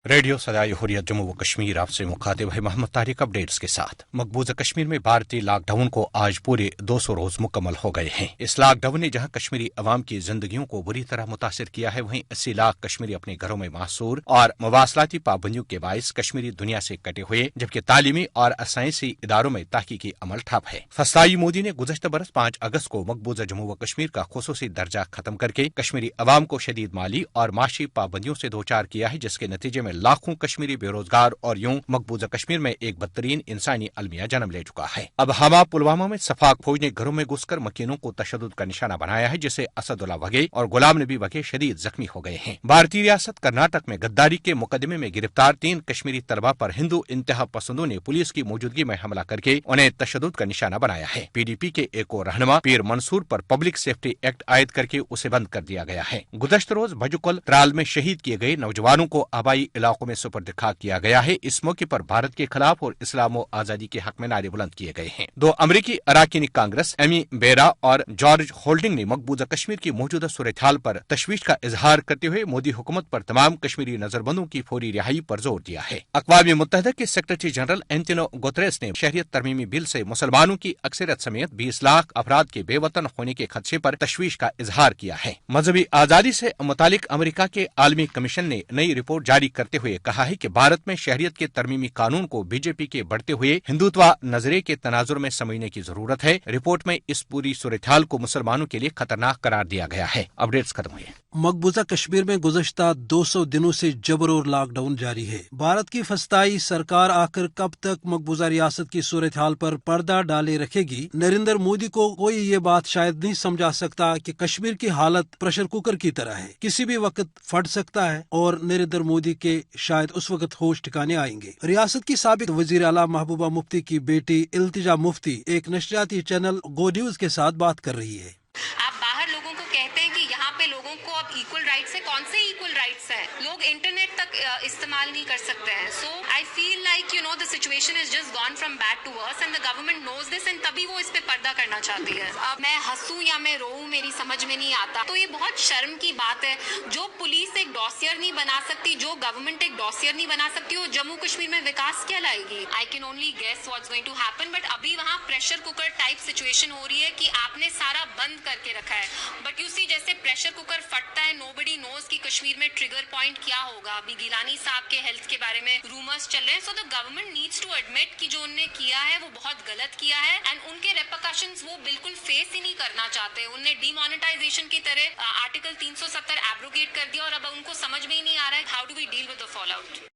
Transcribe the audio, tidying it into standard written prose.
Radio صدائے حریت جموں و کشمیر آپ سے مخاطب ہے محمد طارق اپڈیٹس کے ساتھ۔ مقبوضہ کشمیر میں بھارتی لاک ڈاؤن کو آج پورے 200 روز مکمل ہو گئے ہیں۔ اس لاک ڈاؤن نے جہاں کشمیری عوام کی زندگیوں کو بری طرح متاثر کیا ہے، وہیں 80 لاکھ کشمیری اپنے گھروں میں محصور اور مواصلاتی پابندیوں کے باعث کشمیری دنیا سے کٹے ہوئے، جبکہ تعلیمی اور سائنسی اداروں میں تحقیقی عمل ٹھپ ہے۔ فسطائی مودی نے گزشتہ برس 5 اگست کو مقبوضہ جموں و کشمیر کا خصوصی درجہ ختم کر کے کشمیری عوام کو شدید مالی اور معاشی پابندیوں سے دوچار کیا ہے، جس کے نتیجے میں لاکھوں کشمیری بے روزگار اور یوں مقبوضہ کشمیر میں ایک بدترین انسانی المیہ جنم لے چکا ہے۔ اب ہما پلوامہ میں صفاق فوج نے گھروں میں گھس کر مکینوں کو تشدد کا نشانہ بنایا ہے، جسے اسد اللہ وگے اور غلام نبی وگے شدید زخمی ہو گئے ہیں۔ بھارتی ریاست کرناٹک میں غداری کے مقدمے میں گرفتار 3 کشمیری طلبہ پر ہندو انتہا پسندوں نے پولیس کی موجودگی میں حملہ کر کے انہیں تشدد کا نشانہ بنایا ہے۔ پی ڈی پی کے ایک اور رہنما پیر منصور پر پبلک سیفٹی ایکٹ عائد کر کے اسے بند کر دیا گیا ہے۔ گزشتہ روز بھجوکل ترال میں شہید کیے گئے نوجوانوں کو آبائی علاقوں میں سپرد خاک کیا گیا ہے۔ اس موقع پر بھارت کے خلاف اور اسلام و آزادی کے حق میں نعرے بلند کیے گئے ہیں۔ 2 امریکی اراکین کانگریس ایمی بیرا اور جارج ہولڈنگ نے مقبوضہ کشمیر کی موجودہ صورتحال پر تشویش کا اظہار کرتے ہوئے مودی حکومت پر تمام کشمیری نظر بندوں کی فوری رہائی پر زور دیا ہے۔ اقوام متحدہ کے سیکرٹری جنرل اینٹونیو گوتریس نے شہریت ترمیمی بل سے مسلمانوں کی اکثریت سمیت 20 لاکھ افراد کے بے وطن ہونے کے خدشے پر تشویش کا اظہار کیا ہے۔ مذہبی آزادی سے متعلق امریکہ کے عالمی کمیشن نے نئی رپورٹ جاری کرتے ہوئے کہا ہے کہ بھارت میں شہریت کے ترمیمی قانون کو بی جے پی کے بڑھتے ہوئے ہندوتوا نظریے کے تناظر میں سمجھنے کی ضرورت ہے۔ رپورٹ میں اس پوری صورتحال کو مسلمانوں کے لیے خطرناک قرار دیا گیا ہے۔ اپڈیٹس ختم ہوئے۔ مقبوضہ کشمیر میں گزشتہ 200 دنوں سے جبر اور لاک ڈاؤن جاری ہے۔ بھارت کی فسطائی سرکار آخر کب تک مقبوضہ ریاست کی صورتحال پر پردہ ڈالے رکھے گی؟ نریندر مودی کو کوئی یہ بات شاید نہیں سمجھا سکتا کہ کشمیر کی حالت پریشر کوکر کی طرح ہے، کسی بھی وقت پھٹ سکتا ہے اور نریندر مودی کے شاید اس وقت ہوش ٹھکانے آئیں گے۔ ریاست کی سابق وزیر اعلیٰ محبوبہ مفتی کی بیٹی التجا مفتی ایک نشریاتی چینل گو نیوز کے ساتھ بات کر رہی ہے۔ آپ باہر لوگوں کو کہتے ہیں کہ یہاں پہ لوگوں کو اب ایکول رائٹس ہے، کون سے ایکول رائٹس ہیں؟ لوگ انٹرنیٹ تک استعمال نہیں کر سکتے ہیں۔ So I feel like the situation has just gone from bad to worse and the government knows this and تبھی وہ اس پہ پردہ کرنا چاہتی ہے۔ اب میں ہنسوں یا میں روؤں میری سمجھ میں نہیں آتا، تو یہ بہت شرم کی بات ہے۔ جو پولیس ایک ڈوسیئر نہیں بنا سکتی، جو گورنمنٹ ایک ڈوسیئر نہیں بنا سکتی، وہ جموں کشمیر میں وکاس کیا لائے گی؟ I can only guess what's going to happen, but ابھی وہاں پریشر کوکر ٹائپ سچویشن ہو رہی ہے کہ آپ نے سارا بند کر کے رکھا ہے، بٹ یو سی جیسے پریشر کوکر پھٹتا ہے، نو بڈی نوز کہ کشمیر میں ٹریگر پوائنٹ کیا ہوگا۔ ابھی گیلانی صاحب کے ہیلتھ کے بارے میں رومرز چل رہے ہیں، so the government needs to admit کہ جو انہوں نے کیا ہے وہ بہت غلط کیا ہے، اینڈ ان کے ریپرکشنز وہ بالکل فیس ہی نہیں کرنا چاہتے۔ انہوں نے ڈی مانیٹائزیشن کی طرح آرٹیکل 370 ایبروگیٹ کر دیا اور اب ان کو سمجھ میں ہی نہیں آ رہا ہے how do we deal with the fall out.